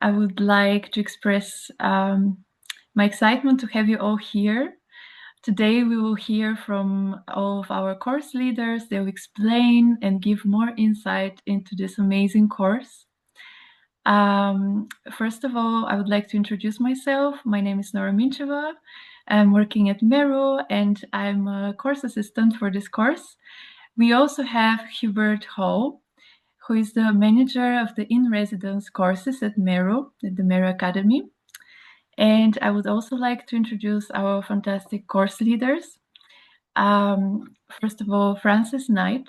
I would like to express my excitement to have you all here. Today we will hear from all of our course leaders. They'll explain and give more insight into this amazing course. First of all, I would like to introduce myself. My name is Nora Mincheva. I'm working at MERU and I'm a course assistant for this course. We also have Hubert Hall, who is the manager of the in-residence courses at MERU, at the MERU Academy. And I would also like to introduce our fantastic course leaders. First of all, Frances Knight.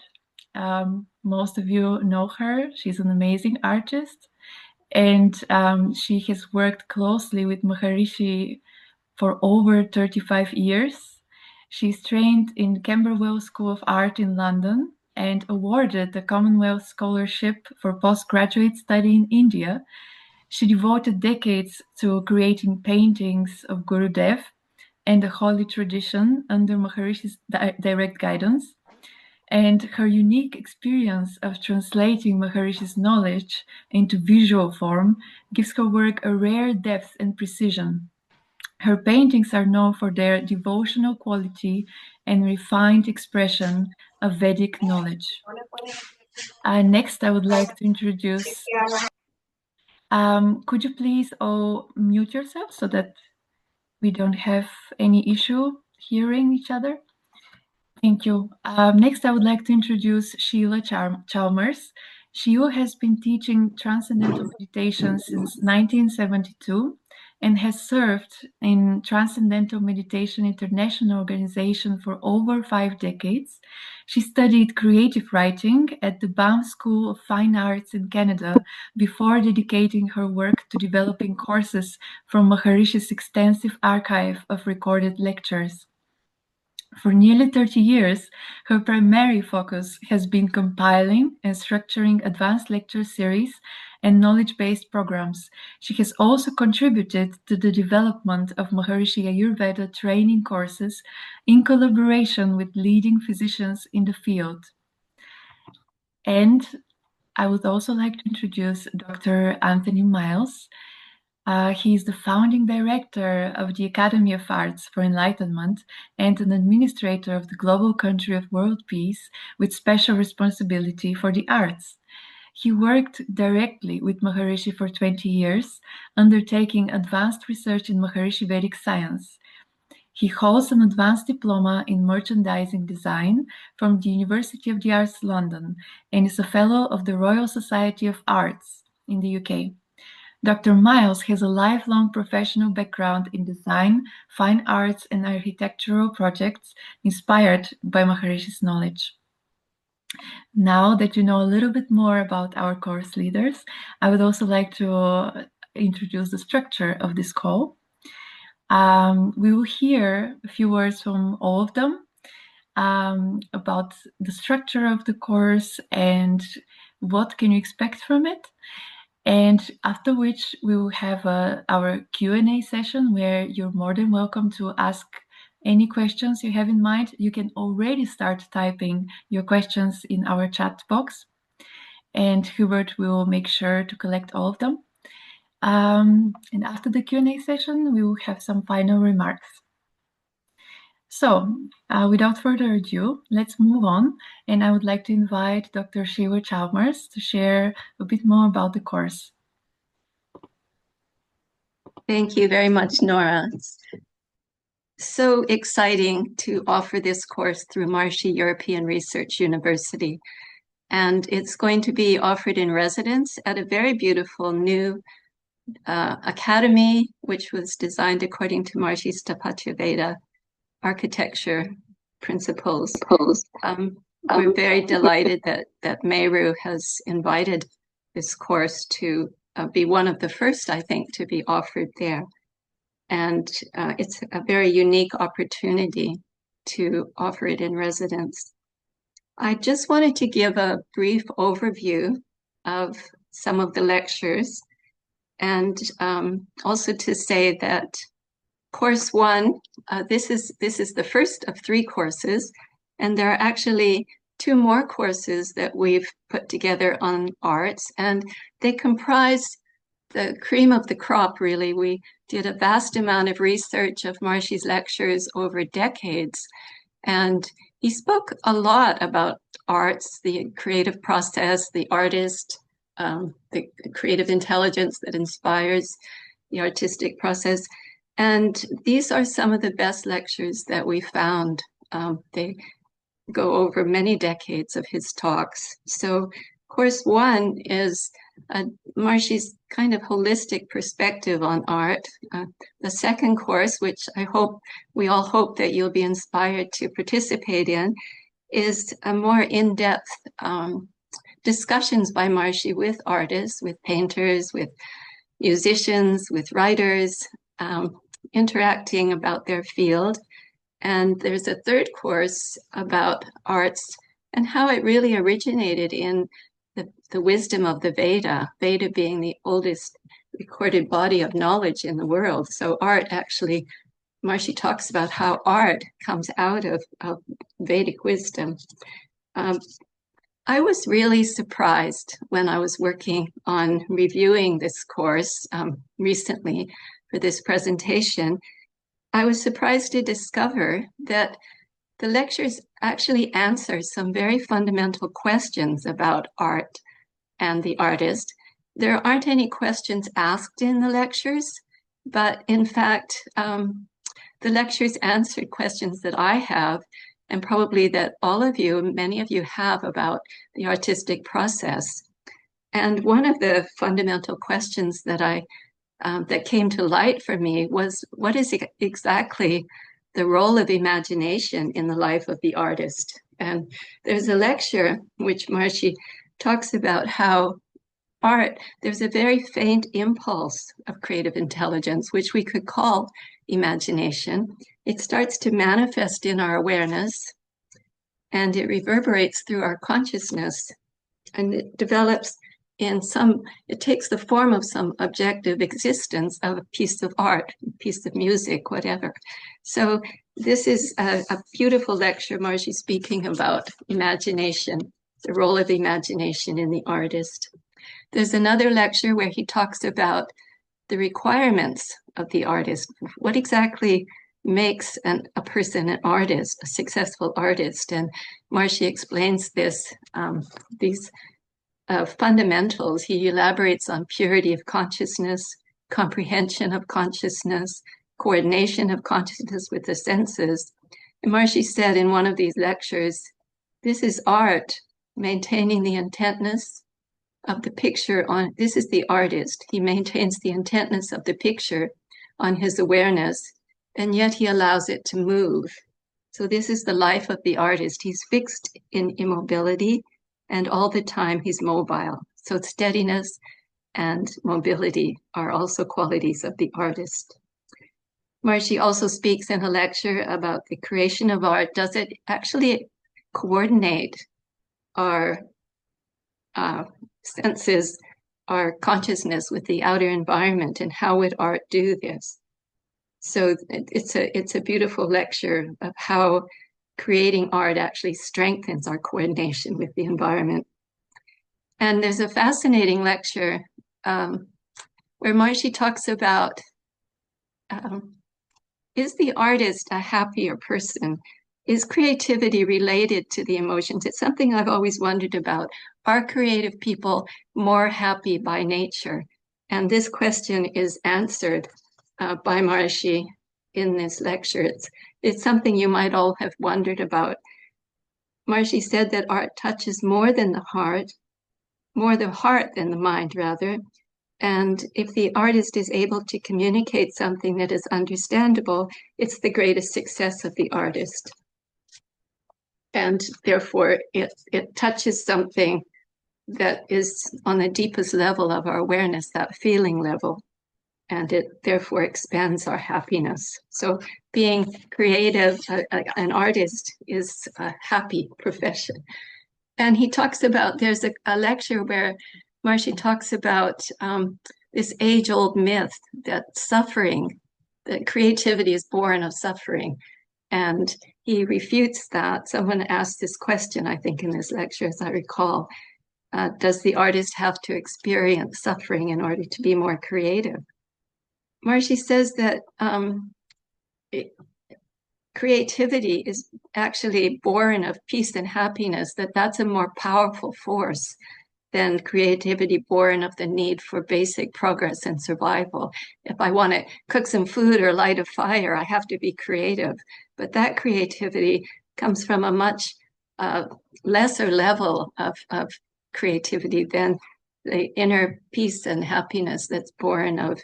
Most of you know her. She's an amazing artist. And she has worked closely with Maharishi for over 35 years. She's trained in Camberwell School of Art in London and awarded the Commonwealth Scholarship for postgraduate study in India. She devoted decades to creating paintings of Gurudev and the holy tradition under Maharishi's direct guidance. And her unique experience of translating Maharishi's knowledge into visual form gives her work a rare depth and precision. Her paintings are known for their devotional quality and refined expression of Vedic knowledge. Next, I would like to introduce. Could you please all mute yourself so that we don't have any issue hearing each other? Thank you. Next, I would like to introduce Sheila Chalmers. Sheila has been teaching Transcendental Meditation since 1972 and has served in Transcendental Meditation International Organization for over 5 decades. She studied creative writing at the Banff School of Fine Arts in Canada before dedicating her work to developing courses from Maharishi's extensive archive of recorded lectures. For nearly 30 years, her primary focus has been compiling and structuring advanced lecture series and knowledge-based programs. She has also contributed to the development of Maharishi Ayurveda training courses in collaboration with leading physicians in the field. And I would also like to introduce Dr. Anthony Miles. He is the founding director of the Academy of Arts for Enlightenment and an administrator of the Global Country of World Peace with special responsibility for the arts. He worked directly with Maharishi for 20 years, undertaking advanced research in Maharishi Vedic science. He holds an advanced diploma in merchandising design from the University of the Arts London and is a fellow of the Royal Society of Arts in the UK. Dr. Miles has a lifelong professional background in design, fine arts, and architectural projects inspired by Maharishi's knowledge. Now that you know a little bit more about our course leaders, I would also like to introduce the structure of this call. We will hear a few words from all of them about the structure of the course and what can you expect from it. And after which we will have our Q&A session where you're more than welcome to ask any questions you have in mind. You can already start typing your questions in our chat box, and Hubert will make sure to collect all of them. And after the Q&A session, we will have some final remarks. So, without further ado, let's move on, and I would like to invite Dr. Sheila Chalmers to share a bit more about the course. Thank you very much, Nora. It's so exciting to offer this course through Maharishi European Research University, and it's going to be offered in residence at a very beautiful new academy, which was designed according to Maharishi Sthapatya Veda architecture principles. We're very delighted that MERU has invited this course to be one of the first, I think, to be offered there. And it's a very unique opportunity to offer it in residence. I just wanted to give a brief overview of some of the lectures, and also to say that Course 1, this is the first of 3 courses, and there are actually 2 more courses that we've put together on arts, and they comprise the cream of the crop, really. We did a vast amount of research of Maharishi's lectures over decades, and he spoke a lot about arts, the creative process, the artist, the creative intelligence that inspires the artistic process. And these are some of the best lectures that we found. They go over many decades of his talks. So course one is Maharishi's kind of holistic perspective on art. The second course, which we all hope that you'll be inspired to participate in, is a more in-depth discussions by Maharishi with artists, with painters, with musicians, with writers, interacting about their field. And there's a third course about arts and how it really originated in the wisdom of the Veda, Veda being the oldest recorded body of knowledge in the world. So art actually, Maharishi talks about how art comes out of Vedic wisdom. I was really surprised when I was working on reviewing this course recently for this presentation. I was surprised to discover that the lectures actually answer some very fundamental questions about art and the artist. There aren't any questions asked in the lectures, but in fact, the lectures answered questions that I have, and probably that many of you have about the artistic process. And one of the fundamental questions that that came to light for me was, what is exactly the role of imagination in the life of the artist? And there's a lecture which Maharishi talks about how art, there's a very faint impulse of creative intelligence, which we could call imagination. It starts to manifest in our awareness, and it reverberates through our consciousness, and it develops it takes the form of some objective existence of a piece of art, a piece of music, whatever. So this is a beautiful lecture, Maharishi, speaking about imagination, the role of imagination in the artist. There's another lecture where he talks about the requirements of the artist. What exactly makes a person an artist, a successful artist? And Maharishi explains these fundamentals. He elaborates on purity of consciousness, comprehension of consciousness, coordination of consciousness with the senses. And Maharishi said in one of these lectures, this is art, maintaining the intentness of the picture this is the artist. He maintains the intentness of the picture on his awareness, and yet he allows it to move. So this is the life of the artist. He's fixed in immobility, and all the time he's mobile. So steadiness and mobility are also qualities of the artist. Maharishi also speaks in a lecture about the creation of art. Does it actually coordinate our senses, our consciousness with the outer environment, and how would art do this? So it's a beautiful lecture of how creating art actually strengthens our coordination with the environment. And there's a fascinating lecture where Maharishi talks about, is the artist a happier person? Is creativity related to the emotions? It's something I've always wondered about. Are creative people more happy by nature? And this question is answered by Maharishi in this lecture. It's something you might all have wondered about. Maharishi said that art touches more than the heart, more the heart than the mind, rather. And if the artist is able to communicate something that is understandable, it's the greatest success of the artist. And therefore, it touches something that is on the deepest level of our awareness, that feeling level. And it therefore expands our happiness. So being creative, an artist, is a happy profession. And he talks about, there's a lecture where Maharishi talks about this age-old myth that that creativity is born of suffering. And he refutes that. Someone asked this question, I think, in this lecture, as I recall. does the artist have to experience suffering in order to be more creative? Maharishi says that creativity is actually born of peace and happiness, that's a more powerful force than creativity born of the need for basic progress and survival. If I want to cook some food or light a fire, I have to be creative. But that creativity comes from a much lesser level of creativity than the inner peace and happiness that's born of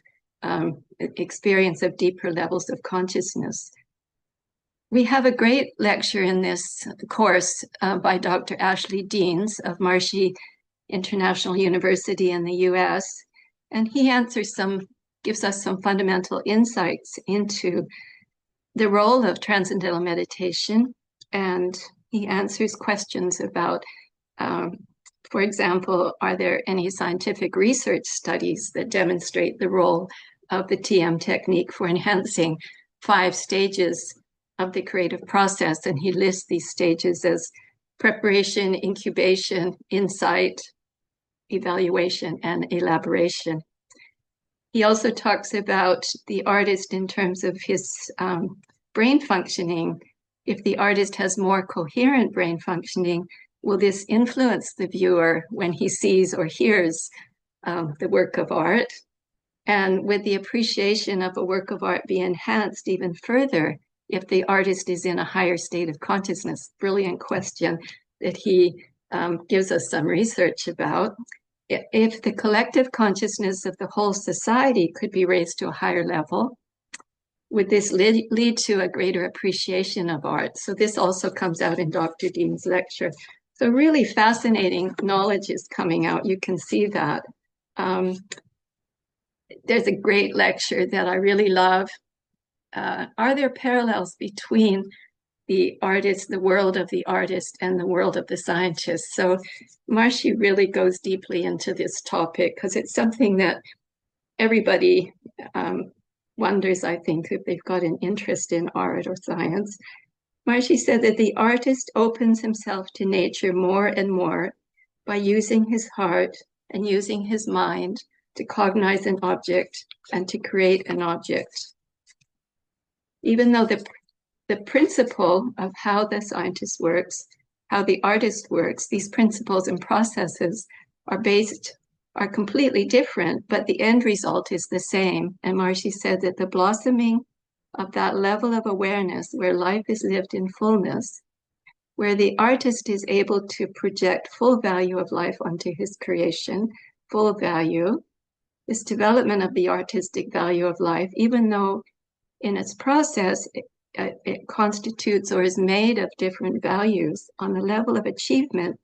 experience of deeper levels of consciousness. We have a great lecture in this course by Dr. Ashley Deans of Maharishi International University in the US, and he gives us some fundamental insights into the role of transcendental meditation, and he answers questions about, for example, are there any scientific research studies that demonstrate the role of the TM technique for enhancing 5 stages of the creative process? And he lists these stages as preparation, incubation, insight, evaluation, and elaboration. He also talks about the artist in terms of his brain functioning. If the artist has more coherent brain functioning, will this influence the viewer when he sees or hears the work of art? And would the appreciation of a work of art be enhanced even further if the artist is in a higher state of consciousness? Brilliant question that he gives us some research about. If the collective consciousness of the whole society could be raised to a higher level, would this lead to a greater appreciation of art? So this also comes out in Dr. Dean's lecture. So really fascinating knowledge is coming out. You can see that. There's a great lecture that I really love. Are there parallels between the artist, the world of the artist, and the world of the scientist? So Maharishi really goes deeply into this topic because it's something that everybody wonders, I think, if they've got an interest in art or science. Maharishi said that the artist opens himself to nature more and more by using his heart and using his mind to cognize an object and to create an object. Even though the principle of how the scientist works, how the artist works, these principles and processes are completely different, but the end result is the same. And Maharishi said that the blossoming of that level of awareness where life is lived in fullness, where the artist is able to project full value of life onto his creation, full value, this development of the artistic value of life, even though in its process, it constitutes or is made of different values. On the level of achievement,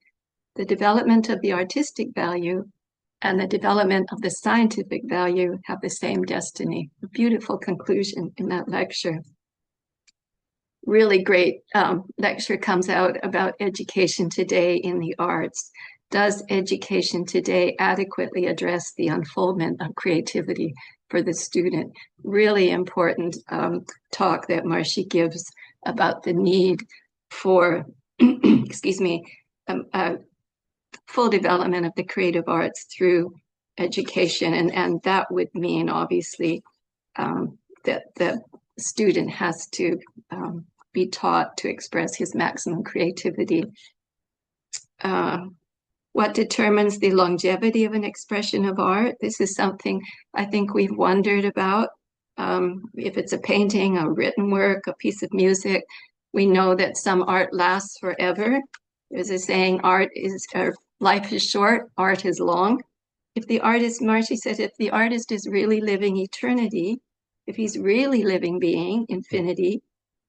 the development of the artistic value and the development of the scientific value have the same destiny. A beautiful conclusion in that lecture. Really great lecture comes out about education today in the arts. Does education today adequately address the unfoldment of creativity for the student? Really important talk that Maharishi gives about the need for, excuse me, full development of the creative arts through education. And that would mean, obviously, that the student has to be taught to express his maximum creativity. What determines the longevity of an expression of art? This is something I think we've wondered about. If it's a painting, a written work, a piece of music, we know that some art lasts forever. There's a saying, life is short, art is long. If the artist, Maharishi said, if the artist is really living eternity, if he's really living being, infinity,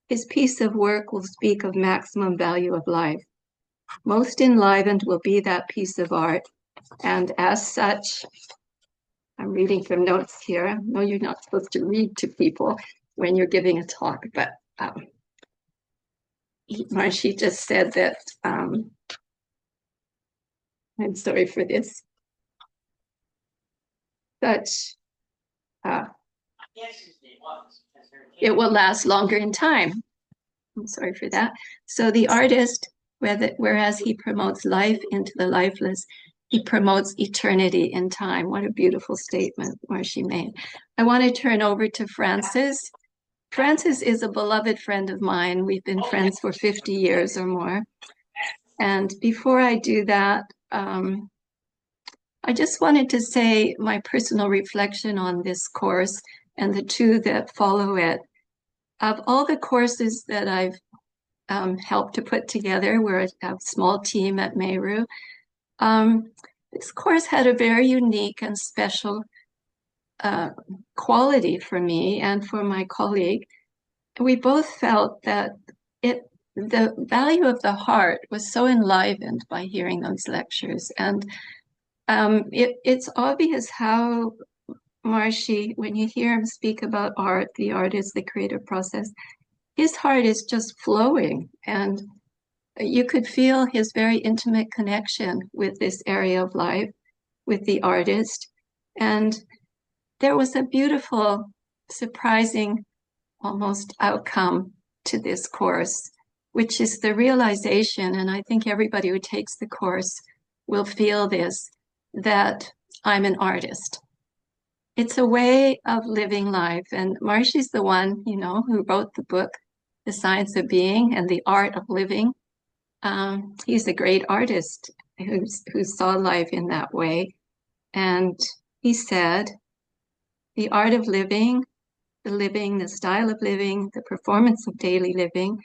his piece of work will speak of maximum value of life. Most enlivened will be that piece of art. And as such, I'm reading from notes here. I know you're not supposed to read to people when you're giving a talk, but Maharishi just said that, I'm sorry for this, such, it will last longer in time. I'm sorry for that. So the artist, whereas he promotes life into the lifeless, he promotes eternity in time. What a beautiful statement Maharishi made. I want to turn over to Francis. Francis is a beloved friend of mine. We've been friends for 50 years or more. And before I do that, I just wanted to say my personal reflection on this course and the two that follow it. Of all the courses that I've helped to put together, we're a small team at MERU, this course had a very unique and special quality for me and for my colleague. We both felt that the value of the heart was so enlivened by hearing those lectures. And it's obvious how Maharishi, when you hear him speak about art, the art is the creative process, his heart is just flowing. And you could feel his very intimate connection with this area of life, with the artist. And there was a beautiful, surprising, almost outcome to this course, which is the realization, and I think everybody who takes the course will feel this, that I'm an artist. It's a way of living life. And Maharishi's the one, who wrote the book, The Science of Being and the Art of Living. He's a great artist who saw life in that way. And he said, the art of living, the style of living, the performance of daily living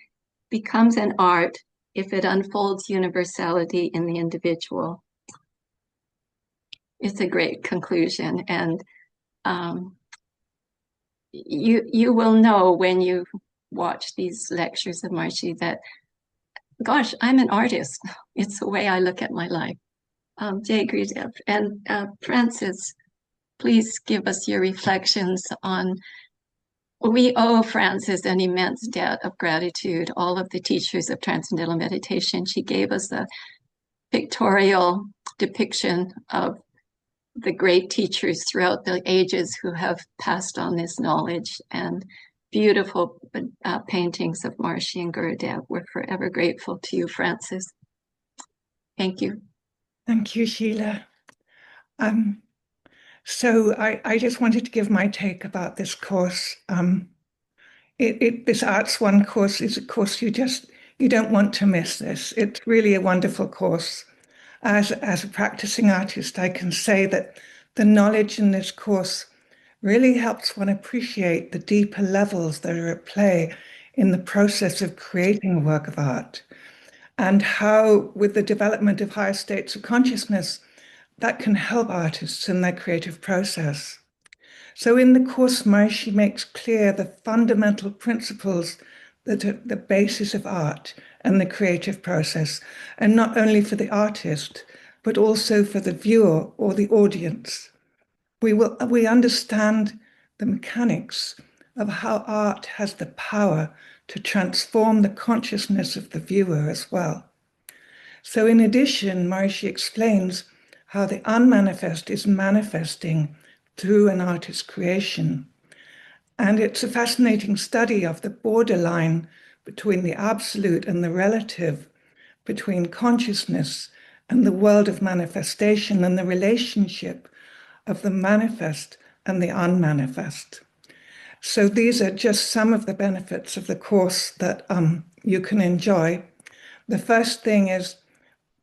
becomes an art if it unfolds universality in the individual. It's a great conclusion. And you will know when you watch these lectures of Maharishi that, gosh, I'm an artist. It's the way I look at my life. Jay Gurudev and Francis, please give us your reflections on. We owe Francis an immense debt of gratitude, all of the teachers of Transcendental Meditation. She gave us a pictorial depiction of the great teachers throughout the ages who have passed on this knowledge, and beautiful paintings of Maharishi and Gurudev. We're forever grateful to you, Francis. Thank you. Thank you, Sheila. So I just wanted to give my take about this course. This Arts One course is a course you don't want to miss this. It's really a wonderful course. As a practicing artist, I can say that the knowledge in this course really helps one appreciate the deeper levels that are at play in the process of creating a work of art, and how, with the development of higher states of consciousness, that can help artists in their creative process. So in the course, Maharishi makes clear the fundamental principles that are the basis of art and the creative process, and not only for the artist, but also for the viewer or the audience. We understand the mechanics of how art has the power to transform the consciousness of the viewer as well. So in addition, Maharishi explains how the unmanifest is manifesting through an artist's creation. And it's a fascinating study of the borderline between the absolute and the relative, between consciousness and the world of manifestation, and the relationship of the manifest and the unmanifest. So these are just some of the benefits of the course that you can enjoy. The first thing is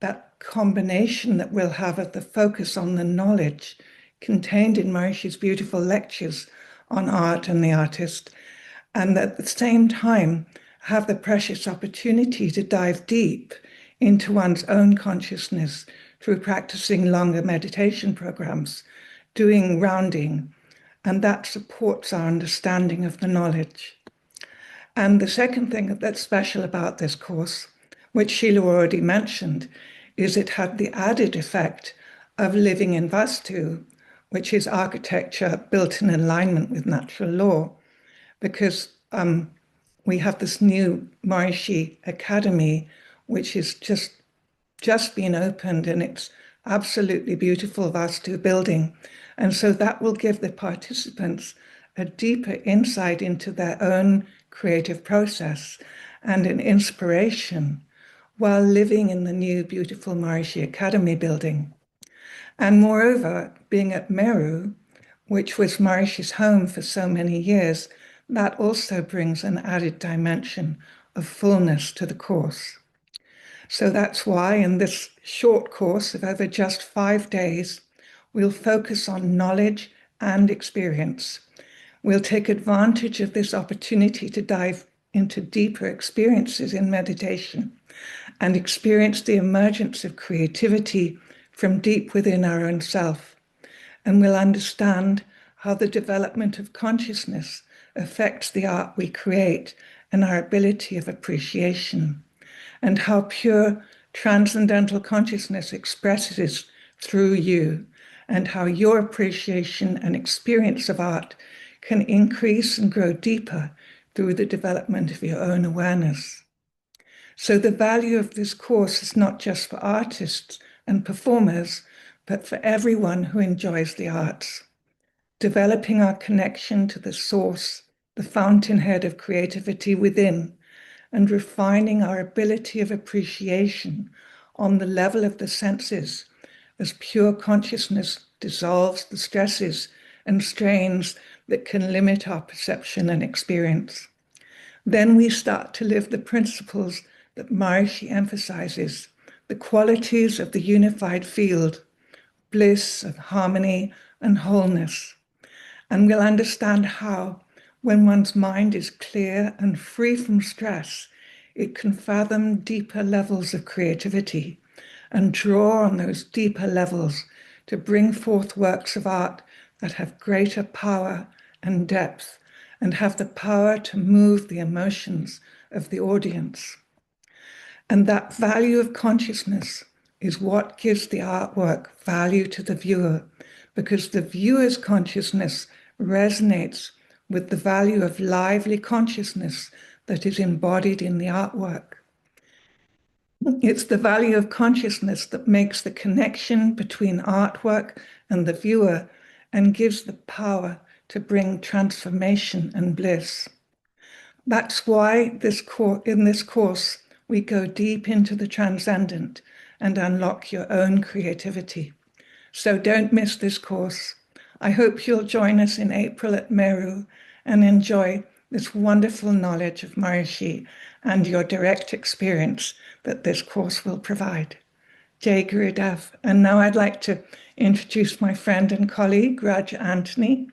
that combination that we'll have of the focus on the knowledge contained in Maharishi's beautiful lectures on art and the artist, and at the same time have the precious opportunity to dive deep into one's own consciousness through practicing longer meditation programs, doing rounding, and that supports our understanding of the knowledge. And the second thing that's special about this course, which Sheila already mentioned, is it had the added effect of living in Vastu, which is architecture built in alignment with natural law, because we have this new Maharishi Academy, which is just been opened, and it's absolutely beautiful Vastu building. And so that will give the participants a deeper insight into their own creative process and an inspiration while living in the new beautiful Maharishi Academy building. And moreover, being at MERU, which was Maharishi's home for so many years, that also brings an added dimension of fullness to the course. So that's why in this short course of over just 5 days, we'll focus on knowledge and experience. We'll take advantage of this opportunity to dive into deeper experiences in meditation and experience the emergence of creativity from deep within our own self. And we'll understand how the development of consciousness affects the art we create and our ability of appreciation, and how pure transcendental consciousness expresses through you, and how your appreciation and experience of art can increase and grow deeper through the development of your own awareness. So the value of this course is not just for artists and performers, but for everyone who enjoys the arts. Developing our connection to the source, the fountainhead of creativity within, and refining our ability of appreciation on the level of the senses as pure consciousness dissolves the stresses and strains that can limit our perception and experience. Then we start to live the principles that Maharishi emphasizes, the qualities of the unified field, bliss and harmony and wholeness. And we'll understand how, when one's mind is clear and free from stress, it can fathom deeper levels of creativity and draw on those deeper levels to bring forth works of art that have greater power and depth and have the power to move the emotions of the audience. And that value of consciousness is what gives the artwork value to the viewer, because the viewer's consciousness resonates with the value of lively consciousness that is embodied in the artwork. It's the value of consciousness that makes the connection between artwork and the viewer and gives the power to bring transformation and bliss. That's why in this course, we go deep into the transcendent and unlock your own creativity. So don't miss this course. I hope you'll join us in April at MERU and enjoy this wonderful knowledge of Maharishi and your direct experience that this course will provide. Jai Gurudev. And now I'd like to introduce my friend and colleague, Raj Anthony,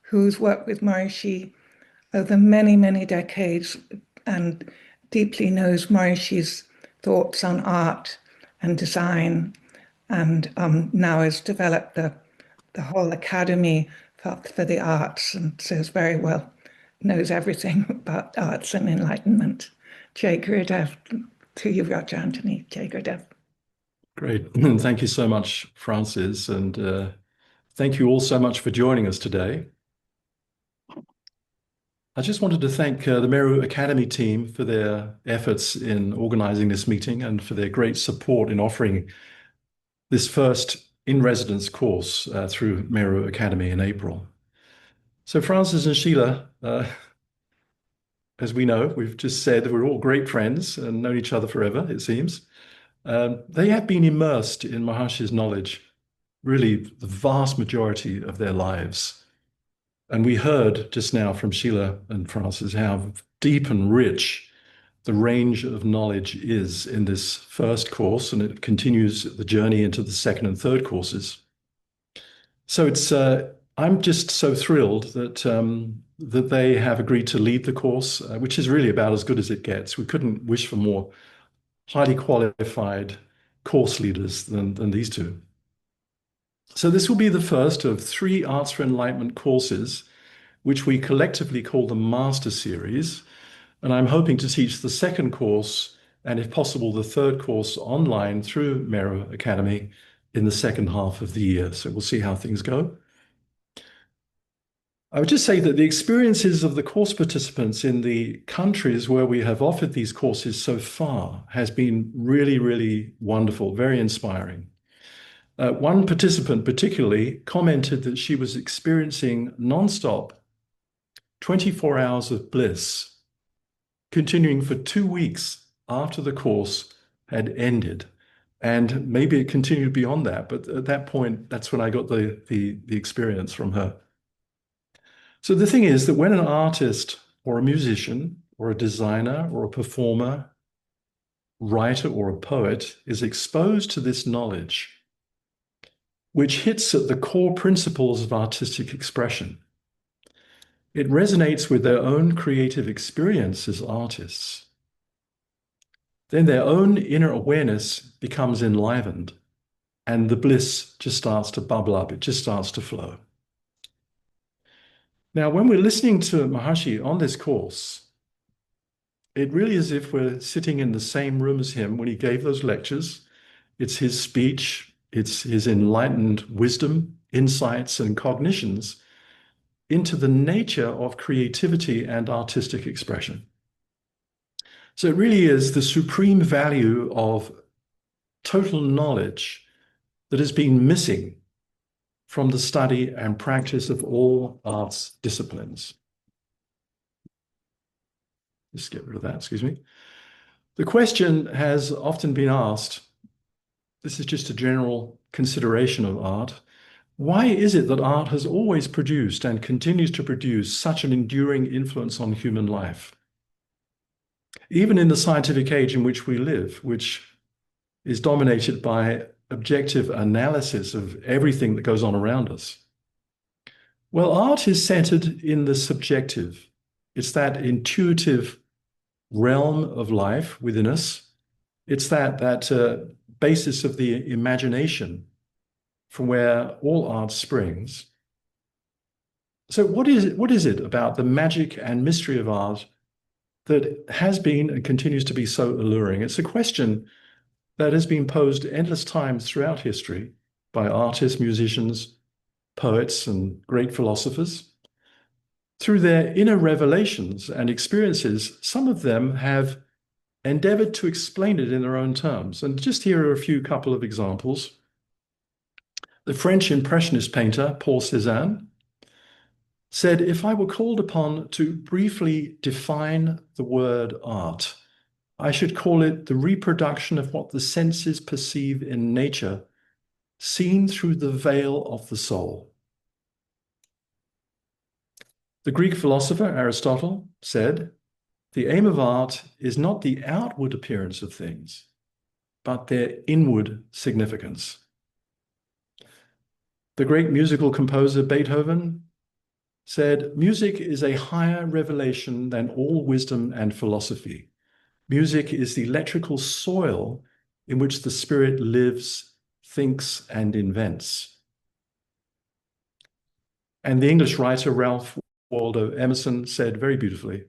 who's worked with Maharishi over many, many decades and deeply knows Maharishi's thoughts on art and design, and now has developed the whole academy for the arts, and so is very well, knows everything about arts and enlightenment. Jai Gurudev, to you, Raj Anthony. Jai Gurudev. Great. Thank you so much, Francis, and thank you all so much for joining us today. I just wanted to thank the MERU Academy team for their efforts in organizing this meeting and for their great support in offering this first in-residence course through MERU Academy in April. So Francis and Sheila, as we know, we've just said that we're all great friends and known each other forever, it seems. They have been immersed in Maharishi's knowledge, really the vast majority of their lives. And we heard just now from Sheila and Francis how deep and rich the range of knowledge is in this first course, and it continues the journey into the second and third courses. So it's I'm just so thrilled that that they have agreed to lead the course, which is really about as good as it gets. We couldn't wish for more highly qualified course leaders than these two. So this will be the first of 3 Arts for Enlightenment courses, which we collectively call the Master Series. And I'm hoping to teach the second course, and if possible, the third course online through MERU Academy in the second half of the year. So we'll see how things go. I would just say that the experiences of the course participants in the countries where we have offered these courses so far has been really, really wonderful, very inspiring. One participant particularly commented that she was experiencing nonstop 24 hours of bliss, continuing for 2 weeks after the course had ended. And maybe it continued beyond that, but at that point, that's when I got the experience from her. So the thing is that when an artist or a musician or a designer or a performer, writer or a poet is exposed to this knowledge, which hits at the core principles of artistic expression, it resonates with their own creative experience as artists. Then their own inner awareness becomes enlivened, and the bliss just starts to bubble up. It just starts to flow. Now, when we're listening to Maharishi on this course, it really is as if we're sitting in the same room as him when he gave those lectures. It's his speech, it's his enlightened wisdom, insights, and cognitions into the nature of creativity and artistic expression. So it really is the supreme value of total knowledge that has been missing from the study and practice of all arts disciplines. Just get rid of that, excuse me. The question has often been asked, this is just a general consideration of art, why is it that art has always produced and continues to produce such an enduring influence on human life? Even in the scientific age in which we live, which is dominated by objective analysis of everything that goes on around us. Well, art is centered in the subjective. It's that intuitive realm of life within us. It's that basis of the imagination from where all art springs. So what is it about the magic and mystery of art that has been and continues to be so alluring? It's a question that has been posed endless times throughout history by artists, musicians, poets, and great philosophers. Through their inner revelations and experiences, some of them have endeavored to explain it in their own terms. And just here are a couple of examples. The French Impressionist painter, Paul Cézanne, said, if I were called upon to briefly define the word art, I should call it the reproduction of what the senses perceive in nature, seen through the veil of the soul. The Greek philosopher Aristotle said, the aim of art is not the outward appearance of things, but their inward significance. The great musical composer Beethoven said, music is a higher revelation than all wisdom and philosophy. Music is the electrical soil in which the spirit lives, thinks, and invents. And the English writer Ralph Waldo Emerson said very beautifully,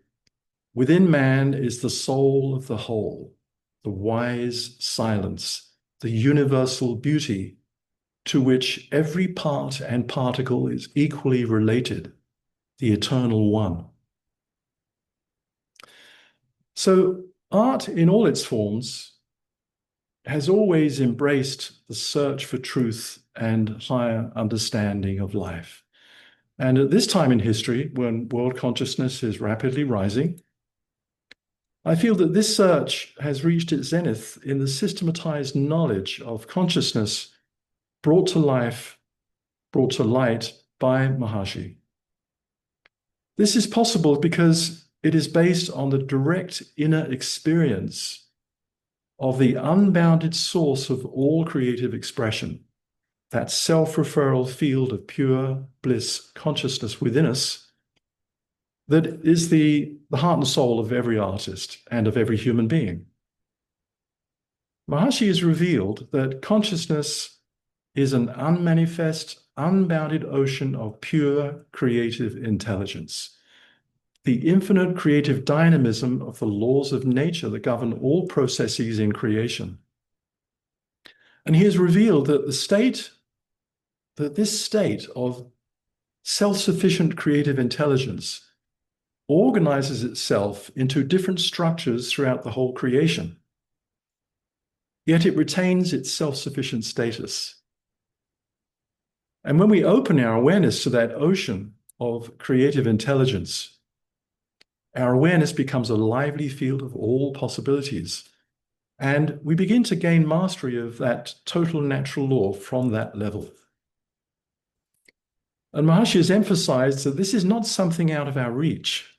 within man is the soul of the whole, the wise silence, the universal beauty to which every part and particle is equally related, the eternal one. So art in all its forms has always embraced the search for truth and higher understanding of life. And at this time in history, when world consciousness is rapidly rising, I feel that this search has reached its zenith in the systematized knowledge of consciousness brought to life, brought to light by Maharishi. This is possible because it is based on the direct inner experience of the unbounded source of all creative expression, that self-referral field of pure bliss consciousness within us that is the heart and soul of every artist and of every human being. Maharishi has revealed that consciousness is an unmanifest, unbounded ocean of pure creative intelligence, the infinite creative dynamism of the laws of nature that govern all processes in creation. And he has revealed that this state of self-sufficient creative intelligence organizes itself into different structures throughout the whole creation. Yet it retains its self-sufficient status. And when we open our awareness to that ocean of creative intelligence, our awareness becomes a lively field of all possibilities. And we begin to gain mastery of that total natural law from that level. And Maharishi has emphasized that this is not something out of our reach.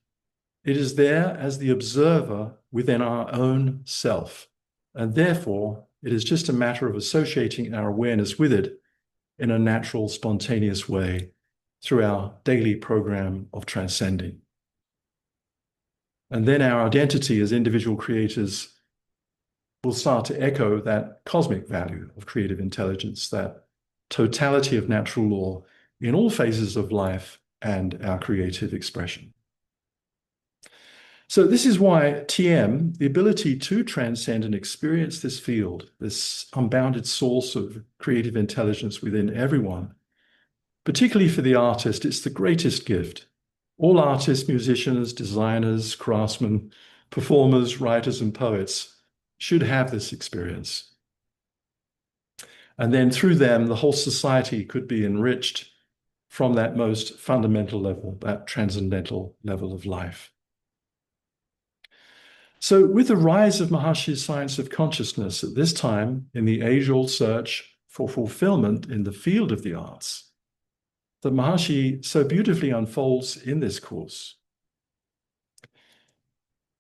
It is there as the observer within our own self. And therefore, it is just a matter of associating our awareness with it in a natural, spontaneous way through our daily program of transcending. And then our identity as individual creators will start to echo that cosmic value of creative intelligence, that totality of natural law in all phases of life and our creative expression. So this is why TM, the ability to transcend and experience this field, this unbounded source of creative intelligence within everyone, particularly for the artist, it's the greatest gift. All artists, musicians, designers, craftsmen, performers, writers, and poets should have this experience. And then through them, the whole society could be enriched from that most fundamental level, that transcendental level of life. So with the rise of Maharishi's science of consciousness at this time in the age-old search for fulfillment in the field of the arts, that Maharishi so beautifully unfolds in this course,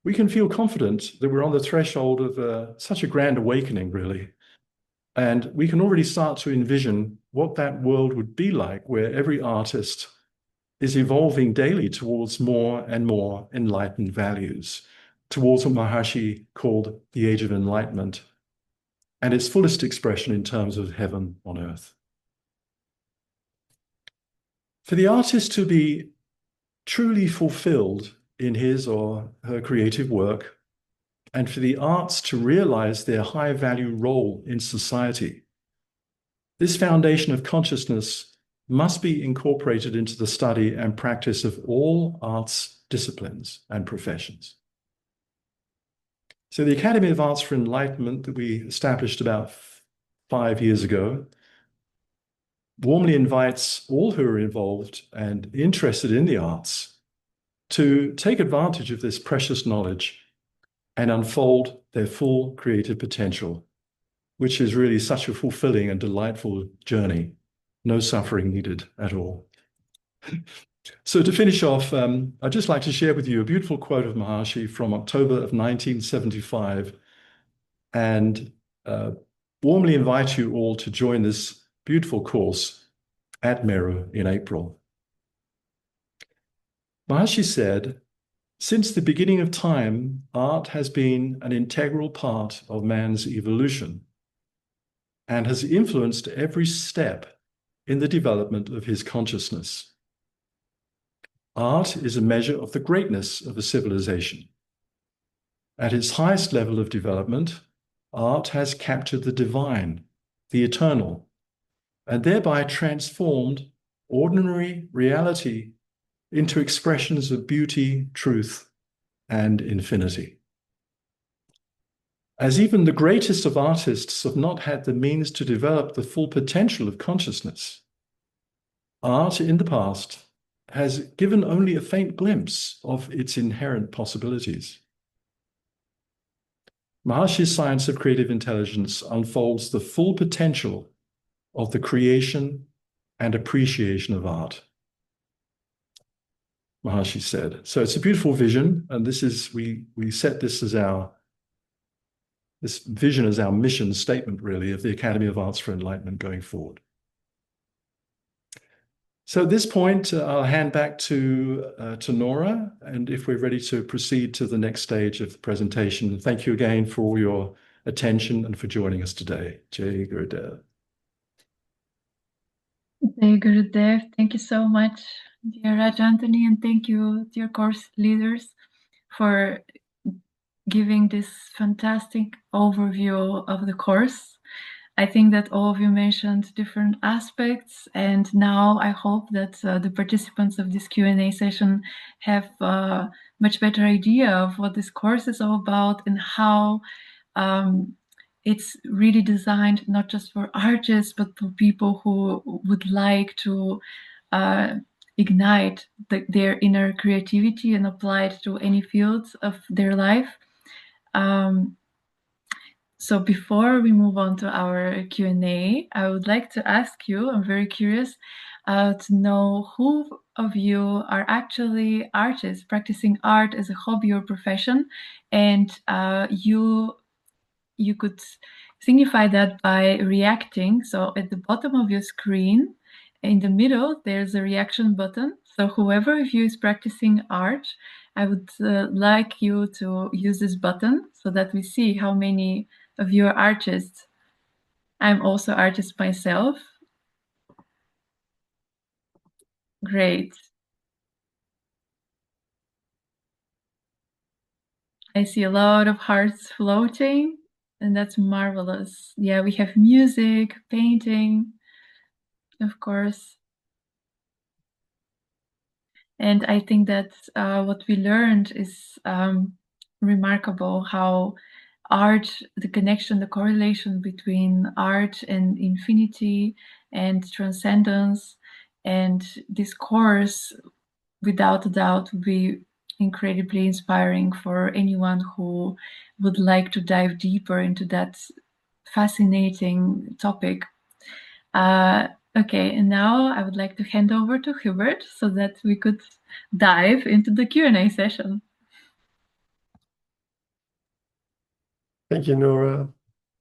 we can feel confident that we're on the threshold of such a grand awakening, really. And we can already start to envision what that world would be like, where every artist is evolving daily towards more and more enlightened values, towards what Maharishi called the age of enlightenment, and its fullest expression in terms of heaven on earth. For the artist to be truly fulfilled in his or her creative work, and for the arts to realize their high value role in society, this foundation of consciousness must be incorporated into the study and practice of all arts disciplines and professions. So the Academy of Arts for Enlightenment that we established about 5 years ago warmly invites all who are involved and interested in the arts to take advantage of this precious knowledge and unfold their full creative potential, which is really such a fulfilling and delightful journey. No suffering needed at all. So to finish off, I'd just like to share with you a beautiful quote of Maharishi from October of 1975, and warmly invite you all to join this beautiful course at MERU in April. Maharishi said, "Since the beginning of time, art has been an integral part of man's evolution and has influenced every step in the development of his consciousness. Art is a measure of the greatness of a civilization. At its highest level of development, art has captured the divine, the eternal, and thereby transformed ordinary reality into expressions of beauty, truth, and infinity. As even the greatest of artists have not had the means to develop the full potential of consciousness, art in the past has given only a faint glimpse of its inherent possibilities. Maharishi's science of creative intelligence unfolds the full potential of the creation and appreciation of art," Maharishi said. So it's a beautiful vision, and this is, we set this vision as our mission statement, really, of the Academy of Arts for Enlightenment going forward. So at this point, I'll hand back to Nora, and if we're ready to proceed to the next stage of the presentation. Thank you again for all your attention and for joining us today. Jai Gurudev. Jai Gurudev, thank you so much, dear Raj Anthony, and thank you, dear course leaders, for giving this fantastic overview of the course. I think that all of you mentioned different aspects, and now I hope that the participants of this Q&A session have a much better idea of what this course is all about and how it's really designed not just for artists, but for people who would like to ignite their inner creativity and apply it to any fields of their life. So before we move on to our Q&A, I would like to ask you, I'm very curious to know who of you are actually artists, practicing art as a hobby or profession, and you could signify that by reacting. So at the bottom of your screen, in the middle, there's a reaction button. So whoever of you is practicing art, I would like you to use this button so that we see how many of you are artists. I'm also artist myself. Great. I see a lot of hearts floating, and that's marvelous. Yeah, we have music, painting, of course. And I think that what we learned is remarkable, how art, the connection, the correlation between art and infinity and transcendence. And this course, without a doubt, will be incredibly inspiring for anyone who would like to dive deeper into that fascinating topic. Okay, and now I would like to hand over to Hubert so that we could dive into the Q&A session. Thank you, Nora.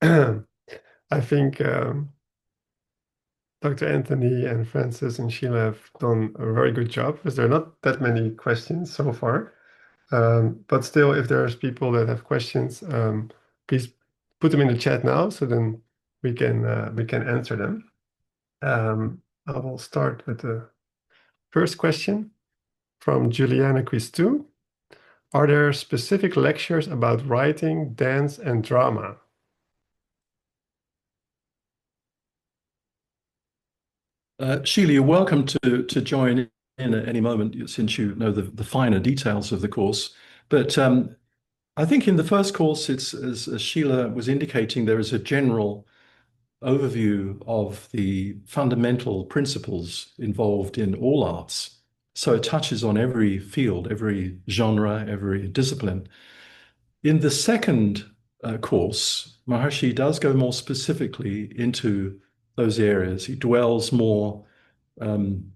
I think Dr. Anthony and Francis and Sheila have done a very good job because there are not that many questions so far. But still, if there's people that have questions, please put them in the chat now so then we can answer them. I will start with the first question from Juliana Quistou. Are there specific lectures about writing, dance, and drama? Sheila, you're welcome to join in at any moment since you know the finer details of the course. But I think in the first course, it's as Sheila was indicating, there is a general overview of the fundamental principles involved in all arts. So it touches on every field, every genre, every discipline. In the second course, Maharishi does go more specifically into those areas. He dwells more on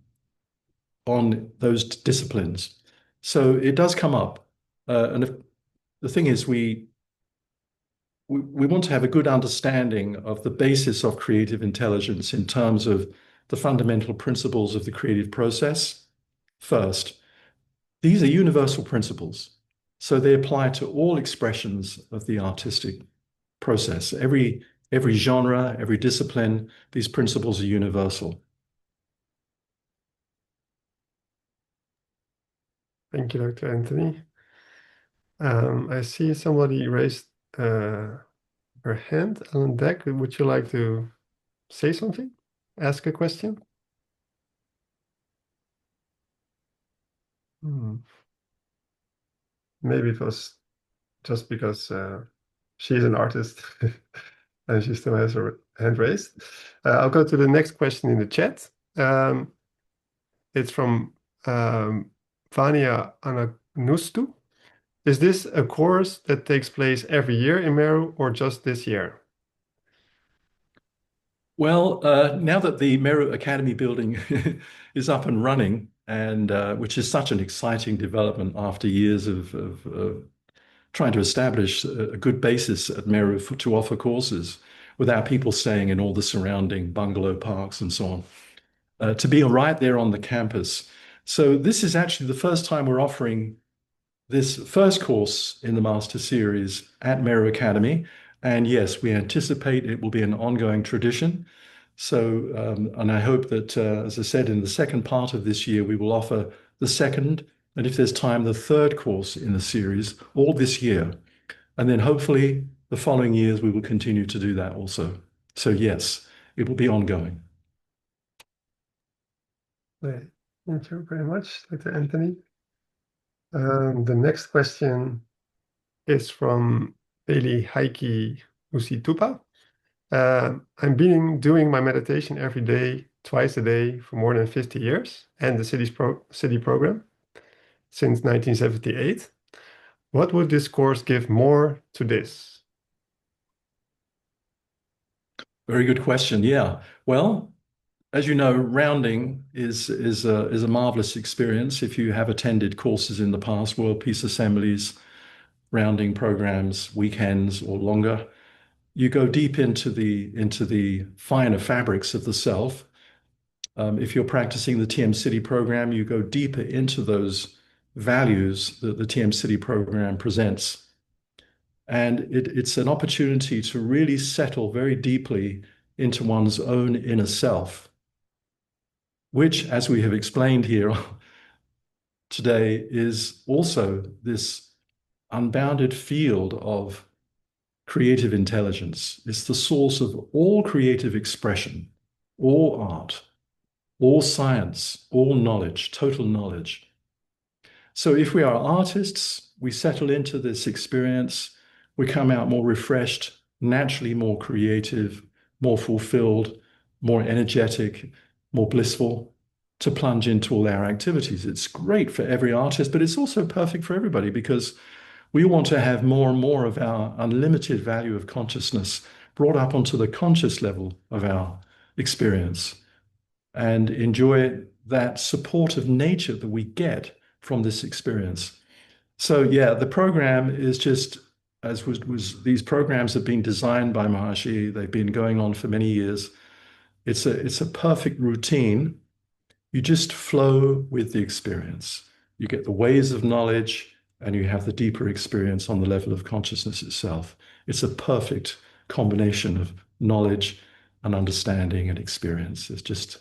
those disciplines. So it does come up. The thing is, we want to have a good understanding of the basis of creative intelligence in terms of the fundamental principles of the creative process first. These are universal principles, so they apply to all expressions of the artistic process. Every genre, every discipline, these principles are universal. Thank you, Dr. Anthony. I see somebody raised her hand on deck. Would you like to say something? Ask a question? Maybe it was just because she's an artist and she still has her hand raised. I'll go to the next question in the chat. It's from Vania Ananustu. Is this a course that takes place every year in MERU or just this year? Well, now that the MERU Academy building is up and running, and which is such an exciting development after years of trying to establish a good basis at MERU to offer courses without people staying in all the surrounding bungalow parks and so on, to be right there on the campus. So this is actually the first time we're offering this first course in the Master Series at MERU Academy. And yes, we anticipate it will be an ongoing tradition. So, and I hope that, as I said, in the second part of this year, we will offer the second, and if there's time, the third course in the series, all this year. And then hopefully the following years, we will continue to do that also. So yes, it will be ongoing. Thank you very much, Dr. Anthony. The next question is from Bailey Heike Usitupa. I've been doing my meditation every day, twice a day for more than 50 years, and the City program since 1978. What would this course give more to this? Very good question. Yeah. Well, as you know, rounding is a marvelous experience. If you have attended courses in the past, World Peace Assemblies, rounding programs, weekends or longer, you go deep into the finer fabrics of the self. If you're practicing the TM City program, you go deeper into those values that the TM City program presents. And it's an opportunity to really settle very deeply into one's own inner self, which, as we have explained here today, is also this unbounded field of creative intelligence. It's the source of all creative expression, all art, all science, all knowledge, total knowledge. So if we are artists, we settle into this experience, we come out more refreshed, naturally more creative, more fulfilled, more energetic, more blissful to plunge into all our activities. It's great for every artist, but it's also perfect for everybody because we want to have more and more of our unlimited value of consciousness brought up onto the conscious level of our experience and enjoy that supportive nature that we get from this experience. So yeah, the program is just, as these programs have been designed by Maharishi, they've been going on for many years. It's a perfect routine. You just flow with the experience. You get the waves of knowledge and you have the deeper experience on the level of consciousness itself. It's a perfect combination of knowledge and understanding and experience. It's just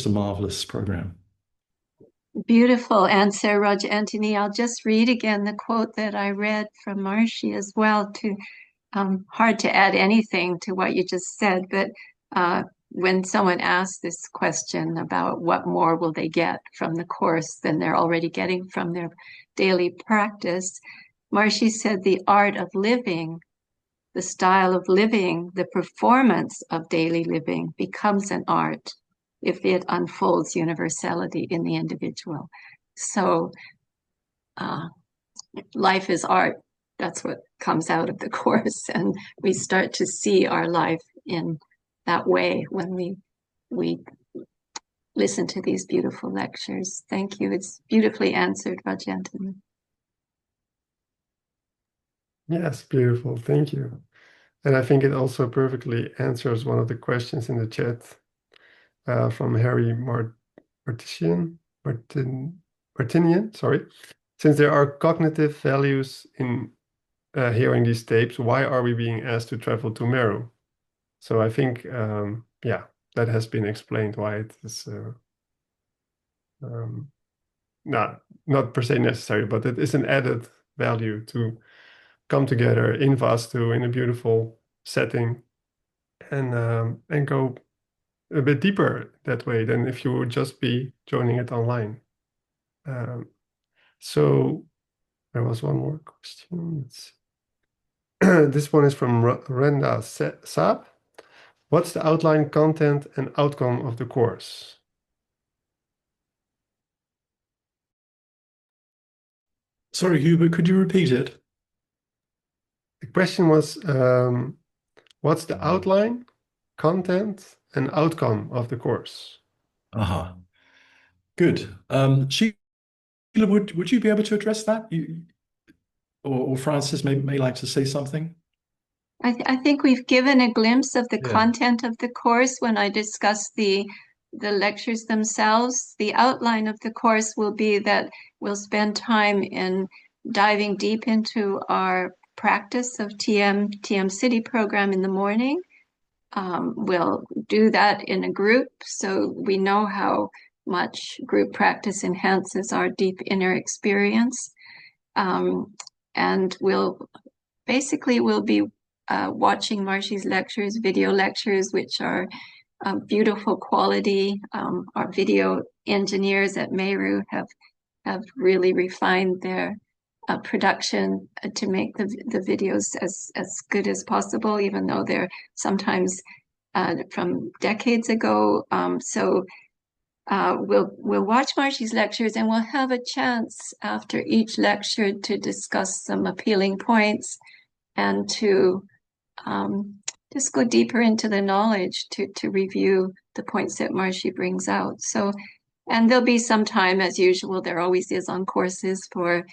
a marvelous program. Beautiful answer, Roger Anthony. I'll just read again the quote that I read from Maharishi as well. Hard to add anything to what you just said, but when someone asks this question about what more will they get from the course than they're already getting from their daily practice, Maharishi said the art of living, the style of living, the performance of daily living becomes an art if it unfolds universality in the individual. So life is art. That's what comes out of the course. And we start to see our life in that way when we listen to these beautiful lectures. Thank you. It's beautifully answered, Rajanthan. Yes, beautiful. Thank you. And I think it also perfectly answers one of the questions in the chat from Harry Martinian, sorry. Since there are cognitive values in hearing these tapes, why are we being asked to travel to MERU? So I think, yeah, that has been explained why it is not per se necessary, but it is an added value to come together in Vastu in a beautiful setting and go a bit deeper that way than if you would just be joining it online. So there was one more question. This one is from Renda Saab. What's the outline, content, and outcome of the course? Sorry, Hubert, could you repeat it? The question was, what's the outline, content, and outcome of the course? Good. Sheila, would you be able to address that? Or Francis may like to say something. I think we've given a glimpse of the content of the course when I discussed the lectures themselves. The outline of the course will be that we'll spend time in diving deep into our practice of TM City program in the morning. We'll do that in a group so we know how much group practice enhances our deep inner experience. And we'll be watching Maharishi lectures, video lectures, which are beautiful quality. Our video engineers at MERU have really refined their production to make the videos as good as possible, even though they're sometimes from decades ago. So we'll watch Maharishi lectures and we'll have a chance after each lecture to discuss some appealing points and to just go deeper into the knowledge to review the points that Maharishi brings out. So, and there'll be some time, as usual, there always is on courses for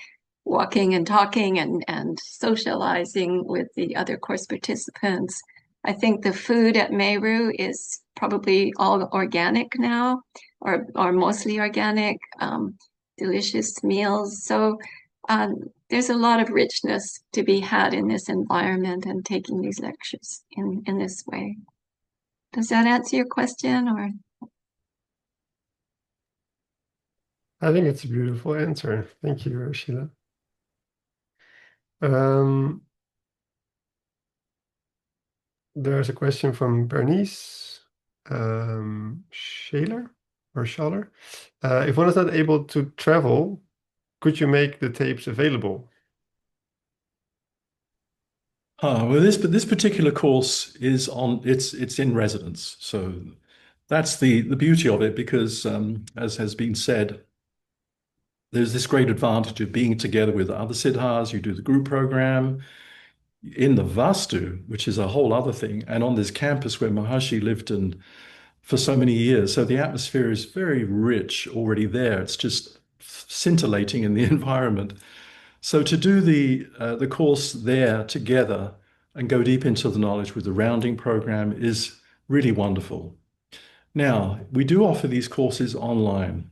walking and talking and socializing with the other course participants. I think the food at MERU is probably all organic now, or mostly organic, delicious meals. So there's a lot of richness to be had in this environment and taking these lectures in this way. Does that answer your question, or? I think it's a beautiful answer. Thank you, Sheila. There's a question from Bernice Sheila or Schaller. If one is not able to travel, could you make the tapes available? Well, this particular course is it's in residence, so that's the beauty of it, because as has been said, there's this great advantage of being together with other Sidhas. You do the group program in the Vastu, which is a whole other thing, and on this campus where Maharishi lived for so many years. So the atmosphere is very rich already there. It's just scintillating in the environment. So to do the course there together and go deep into the knowledge with the rounding program is really wonderful. Now, we do offer these courses online.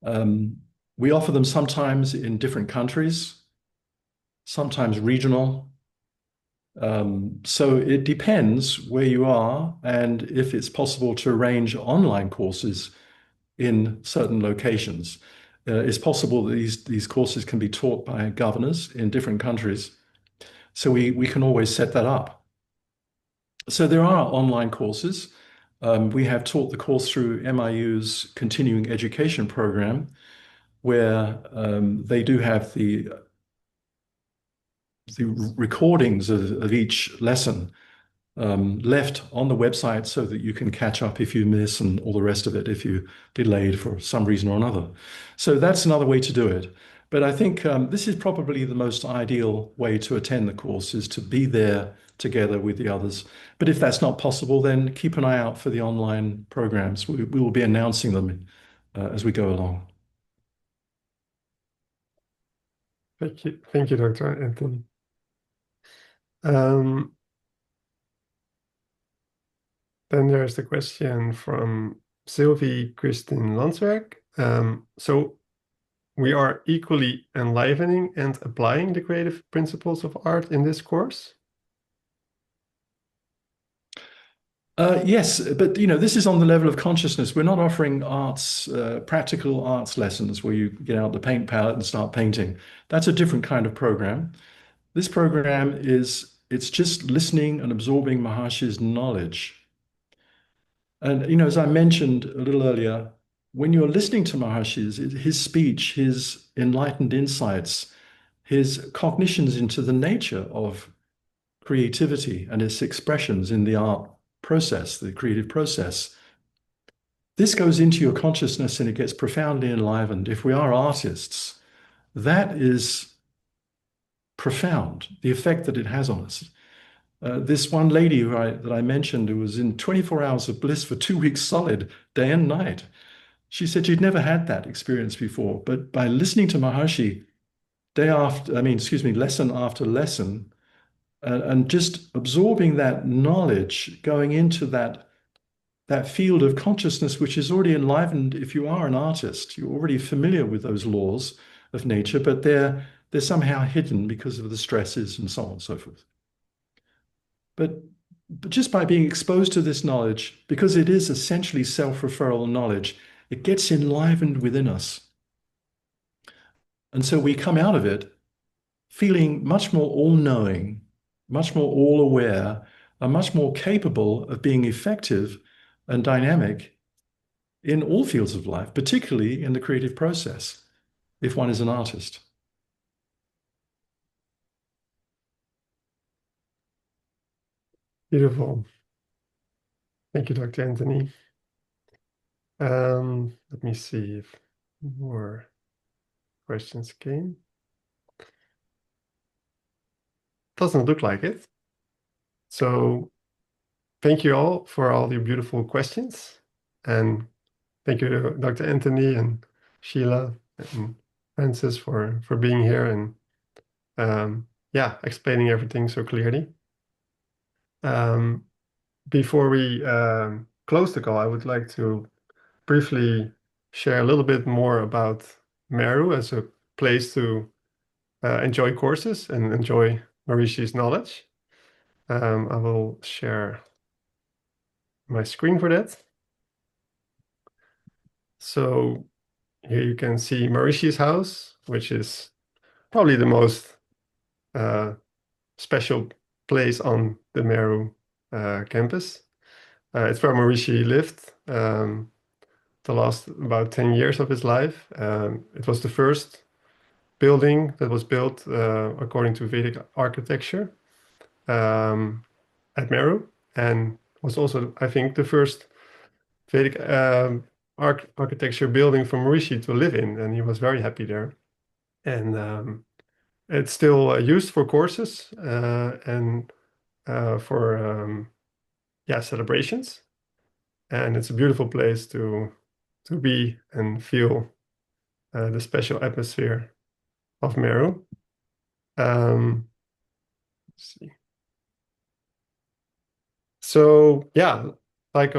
We offer them sometimes in different countries, sometimes regional. So it depends where you are and if it's possible to arrange online courses in certain locations. It's possible that these courses can be taught by governors in different countries. So we can always set that up. So there are online courses. We have taught the course through MIU's continuing education program, where they do have the recordings of each lesson left on the website so that you can catch up if you miss and all the rest of it if you delayed for some reason or another. So that's another way to do it. But I think this is probably the most ideal way to attend the course, is to be there together with the others. But if that's not possible, then keep an eye out for the online programs. We will be announcing them as we go along. Thank you, Dr. Anthony. Then there's the question from Sylvie Christine Landswerk. So we are equally enlivening and applying the creative principles of art in this course? Yes, but this is on the level of consciousness. We're not offering practical arts lessons where you get out the paint palette and start painting. That's a different kind of program. This program it's just listening and absorbing Maharishi's knowledge. And as I mentioned a little earlier, when you're listening to Maharishi, his speech, his enlightened insights, his cognitions into the nature of creativity and its expressions in the art process, the creative process, this goes into your consciousness and it gets profoundly enlivened. If we are artists, that is profound, the effect that it has on us. This one lady that I mentioned, who was in 24 hours of bliss for 2 weeks solid, day and night, she said she'd never had that experience before. But by listening to Maharishi lesson after lesson, and just absorbing that knowledge, going into that field of consciousness, which is already enlivened. If you are an artist, you're already familiar with those laws of nature, but they're somehow hidden because of the stresses and so on and so forth. But just by being exposed to this knowledge, because it is essentially self-referral knowledge, it gets enlivened within us. And so we come out of it feeling much more all-knowing, much more all-aware, and much more capable of being effective and dynamic in all fields of life, particularly in the creative process, if one is an artist. Beautiful. Thank you, Dr. Anthony. Let me see if more questions came. Doesn't look like it. So thank you all for all your beautiful questions. And thank you to Dr. Anthony and Sheila and Francis for being here and yeah, explaining everything so clearly. Before we close the call, I would like to briefly share a little bit more about MERU as a place to enjoy courses and enjoy Maharishi's knowledge. I will share my screen for that. So here you can see Maharishi's house, which is probably the most special place on the MERU campus. It's where Maharishi lived the last about 10 years of his life. It was the first building that was built according to Vedic architecture at MERU, and was also, I think, the first Vedic architecture building for Maharishi to live in, and he was very happy there. And it's still used for courses and for yeah, celebrations, and it's a beautiful place to be and feel the special atmosphere of MERU. Let's see. So yeah, like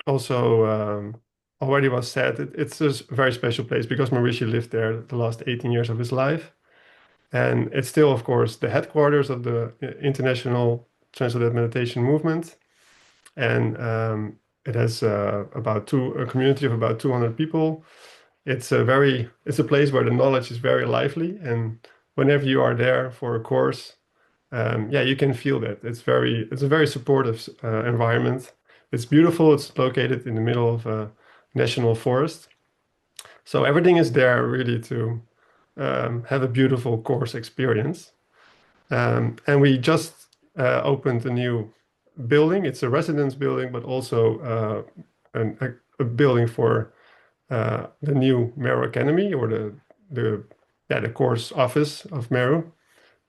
also already was said, it's a very special place because Maharishi lived there the last 18 years of his life. And it's still, of course, the headquarters of the International Transcendental Meditation Movement. And it has a community of about 200 people. It's a place where the knowledge is very lively. And whenever you are there for a course, yeah, you can feel that. It's a very supportive environment. It's beautiful. It's located in the middle of a national forest. So everything is there really to have a beautiful course experience. And we just opened a new building. It's a residence building, but also a building for the new MERU Academy, or the course office of MERU.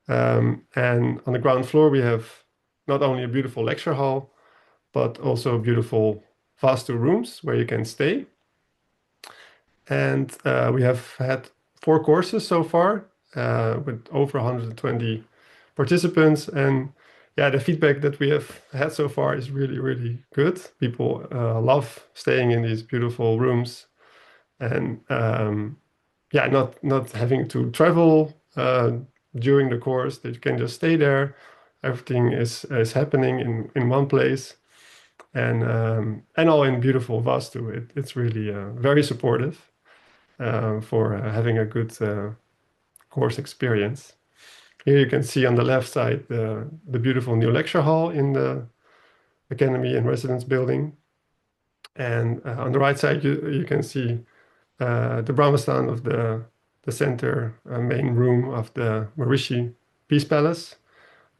And on the ground floor, we have not only a beautiful lecture hall, but also beautiful Vastu rooms where you can stay. And we have had 4 courses so far with over 120 participants. And yeah, the feedback that we have had so far is really, really good. People love staying in these beautiful rooms and yeah, not having to travel during the course. They can just stay there. Everything is happening in one place, and all in beautiful Vastu. It's really very supportive for having a good course experience. Here you can see on the left side the beautiful new lecture hall in the Academy and Residence building. And on the right side, you can see the Brahmastan of the center main room of the Maharishi Peace Palace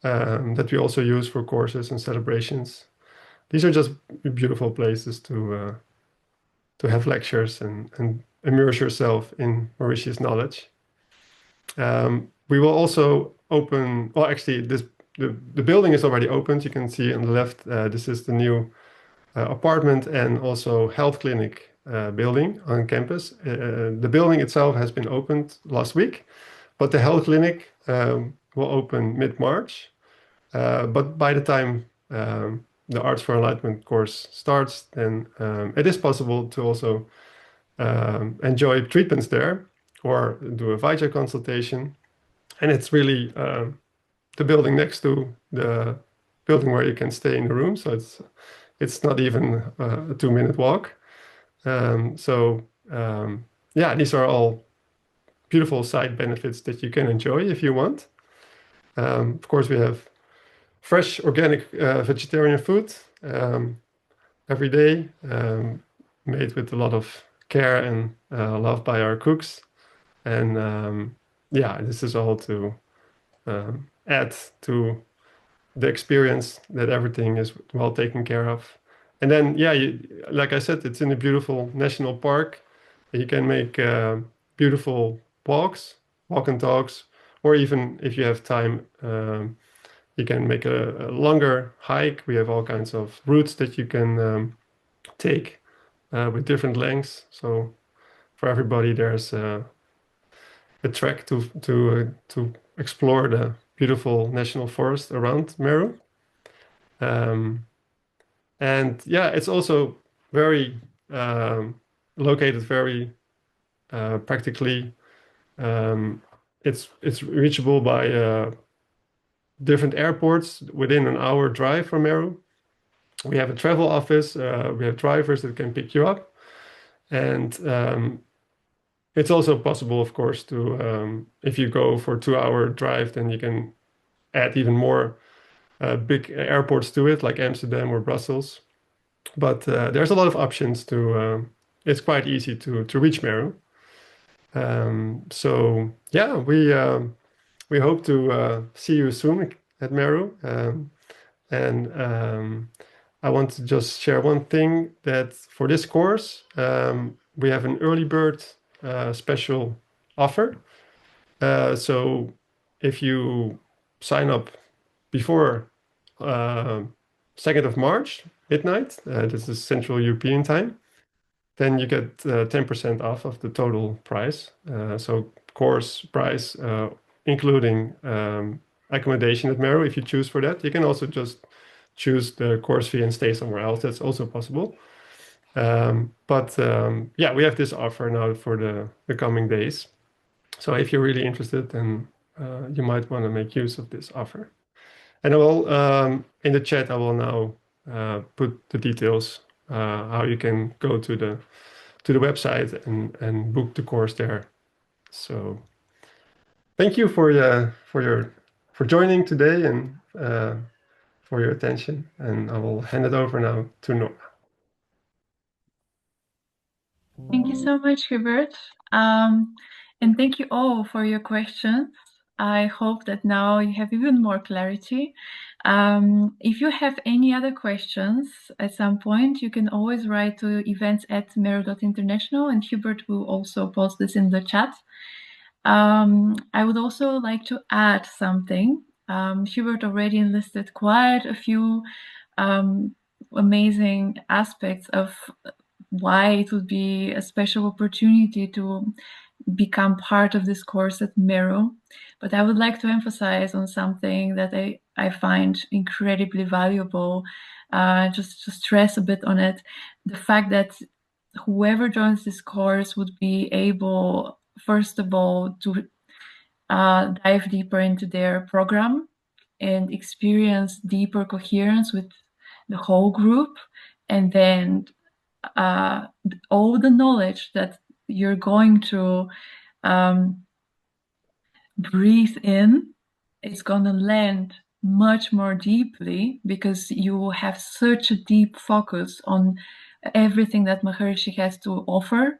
that we also use for courses and celebrations. These are just beautiful places to have lectures and immerse yourself in Maharishi's knowledge. We will also open, well, actually, the building is already opened. You can see on the left, this is the new apartment and also health clinic building on campus. The building itself has been opened last week, but the health clinic will open mid-March. But by the time the Arts for Enlightenment course starts, then it is possible to also enjoy treatments there or do a Vajra consultation. And it's really the building next to the building where you can stay in the room. So it's not even a 2-minute walk. Yeah, these are all beautiful side benefits that you can enjoy if you want. Of course, we have fresh, organic vegetarian food every day, made with a lot of care and love by our cooks. And yeah, this is all to add to the experience that everything is well taken care of. And then, yeah, like I said, it's in a beautiful national park. You can make beautiful walk and talks, or even if you have time, You can make a longer hike. We have all kinds of routes that you can take with different lengths. So for everybody, there's a track to explore the beautiful national forest around Meru. And yeah, it's also very located very practically. It's reachable by different airports within an hour drive from Meru. We have a travel office. We have drivers that can pick you up, and it's also possible, of course, to if you go for a 2-hour drive, then you can add even more big airports to it, like Amsterdam or Brussels. But there's a lot of options to. It's quite easy to reach Meru. So yeah, we hope to see you soon at Meru. And I want to just share one thing, that for this course, we have an early bird special offer. So if you sign up before 2nd of March, midnight, this is Central European time, then you get 10% off of the total price. So course price, including accommodation at Meru, if you choose for that. You can also just choose the course fee and stay somewhere else. That's also possible. But yeah, we have this offer now for the coming days. So if you're really interested, then you might want to make use of this offer. And I will, in the chat, I will now put the details, how you can go to the website and book the course there. So thank you for joining today and for your attention. And I will hand it over now to Nora. Thank you so much, Hubert. And thank you all for your questions. I hope that now you have even more clarity. If you have any other questions at some point, you can always write to events@meru.international, and Hubert will also post this in the chat. I would also like to add something. Hubert already enlisted quite a few amazing aspects of why it would be a special opportunity to become part of this course at MERU. But I would like to emphasize on something that I find incredibly valuable, just to stress a bit on it, the fact that whoever joins this course would be able, first of all, to dive deeper into their program and experience deeper coherence with the whole group, and then all the knowledge that you're going to breathe in, it's going to land much more deeply, because you have such a deep focus on everything that Maharishi has to offer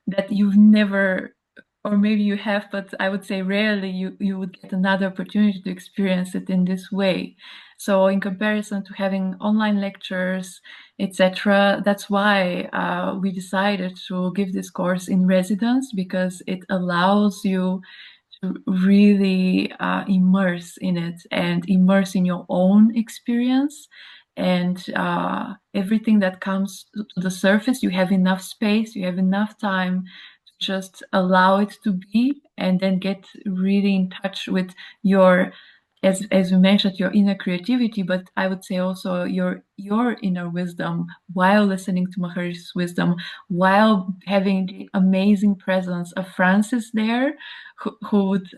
that you've never, or maybe you have, but I would say rarely, you would get another opportunity to experience it in this way. So in comparison to having online lectures, etc., that's why we decided to give this course in residence, because it allows you to really immerse in it and immerse in your own experience. And everything that comes to the surface, you have enough space, you have enough time to just allow it to be, and then get really in touch with your, as we mentioned, your inner creativity, but I would say also your inner wisdom, while listening to Maharishi's wisdom, while having the amazing presence of Francis there, who would,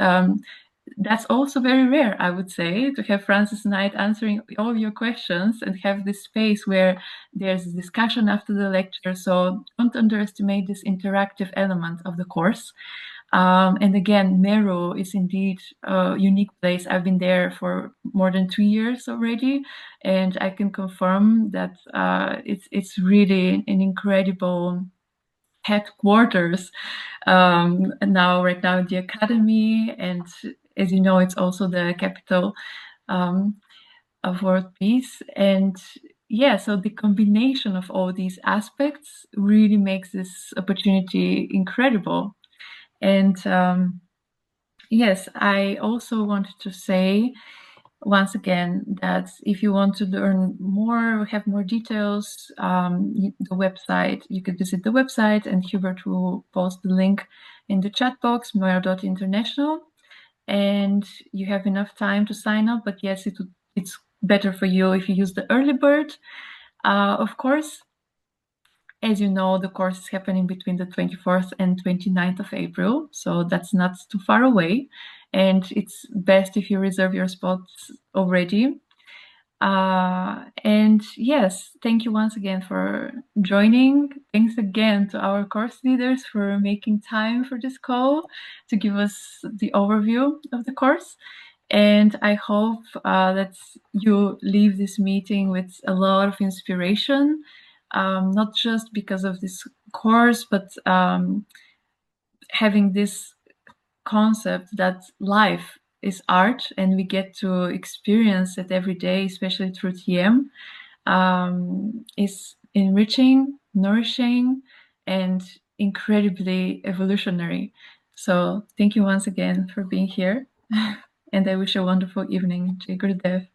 that's also very rare, I would say, to have Francis Knight answering all of your questions and have this space where there's a discussion after the lecture. So don't underestimate this interactive element of the course. And again, MERU is indeed a unique place. I've been there for more than 2 years already, and I can confirm that it's really an incredible headquarters right now in the academy, and as you know, it's also the capital of world peace. And yeah, so the combination of all these aspects really makes this opportunity incredible. And yes, I also wanted to say once again that if you want to learn more, have more details, the website, you could visit the website, and Hubert will post the link in the chat box, meru.international, and you have enough time to sign up. But yes, it's better for you if you use the early bird. Of course, as you know, the course is happening between the 24th and 29th of April, so that's not too far away. And it's best if you reserve your spots already. And yes, thank you once again for joining. Thanks again to our course leaders for making time for this call to give us the overview of the course. And I hope that you leave this meeting with a lot of inspiration, not just because of this course, but having this concept that life is art and we get to experience it every day, especially through TM, is enriching, nourishing, and incredibly evolutionary. So thank you once again for being here. And I wish you a wonderful evening. Jai Gurudev.